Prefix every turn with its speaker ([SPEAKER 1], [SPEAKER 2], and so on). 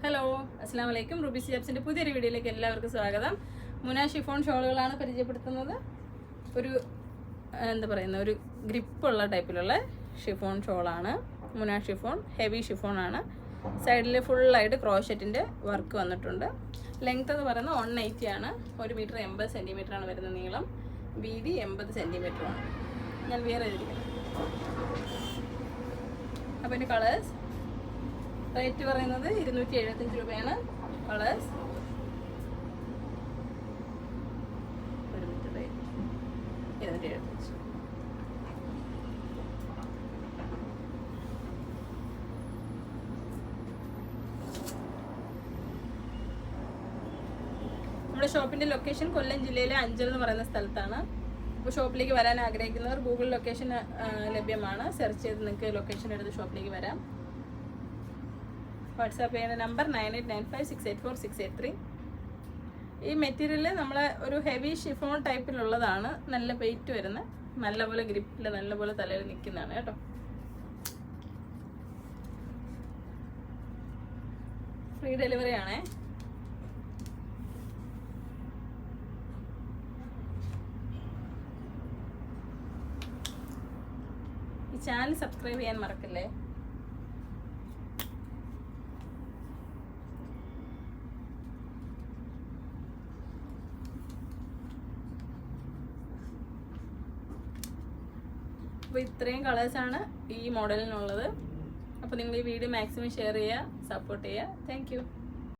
[SPEAKER 1] Hello, അസ്സാം വലൈക്കും. Rupees ജാബ്സിൻ്റെ പുതിയൊരു വീഡിയോയിലേക്ക് എല്ലാവർക്കും സ്വാഗതം. മുന ഷിഫോൺ ഷോളുകളാണ് പരിചയപ്പെടുത്തുന്നത്. ഒരു ഒരു ഗ്രിപ്പുള്ള ടൈപ്പിലുള്ള ഷിഫോൺ ഷോളാണ്. മുന ഷിഫോൺ ഹെവി ഷിഫോണാണ്. സൈഡിൽ ഫുള്ളായിട്ട് ക്രോഷറ്റിൻ്റെ വർക്ക് വന്നിട്ടുണ്ട്. ലെങ്ത് എന്ന് പറയുന്നത് 180 ആണ്. 1 മീറ്റർ 80 സെൻറ്റിമീറ്ററാണ് വരുന്ന നീളം. വീതി 80 സെൻറ്റിമീറ്ററാണ്. ഞാൻ വേറെ എഴുതിയിരിക്കുന്നത്. അപ്പോൾ ഇതിൻ്റെ കളേഴ്സ് റേറ്റ് പറയുന്നത് 275 രൂപയാണ്. Colours 1 metre 275. നമ്മുടെ ഷോപ്പിൻ്റെ ലൊക്കേഷൻ കൊല്ലം ജില്ലയിലെ അഞ്ചൽ എന്ന് പറയുന്ന സ്ഥലത്താണ്. അപ്പോൾ ഷോപ്പിലേക്ക് വരാൻ ആഗ്രഹിക്കുന്നവർ ഗൂഗിൾ ലൊക്കേഷൻ ലഭ്യമാണ്. സെർച്ച് ചെയ്ത് നിങ്ങൾക്ക് ലൊക്കേഷൻ എടുത്ത് ഷോപ്പിലേക്ക് വരാം. വാട്സാപ്പ് ചെയ്യുന്ന നമ്പർ 9895684683. ഈ മെറ്റീരിയൽ നമ്മളെ ഒരു ഹെവി ഷിഫോൺ ടൈപ്പിലുള്ളതാണ്. നല്ല വെയിറ്റ് വരുന്ന, നല്ലപോലെ ഗ്രിപ്പിൽ നല്ലപോലെ തലയിൽ നിൽക്കുന്നതാണ് കേട്ടോ. ഫ്രീ ഡെലിവറി ആണേ. ഈ ചാനൽ സബ്സ്ക്രൈബ് ചെയ്യാൻ മറക്കല്ലേ. അപ്പോൾ ഇത്രയും കളേഴ്സാണ് ഈ മോഡലിനുള്ളത്. അപ്പോൾ നിങ്ങൾ ഈ വീഡിയോ മാക്സിമം ഷെയർ ചെയ്യുക, സപ്പോർട്ട് ചെയ്യുക. Thank you.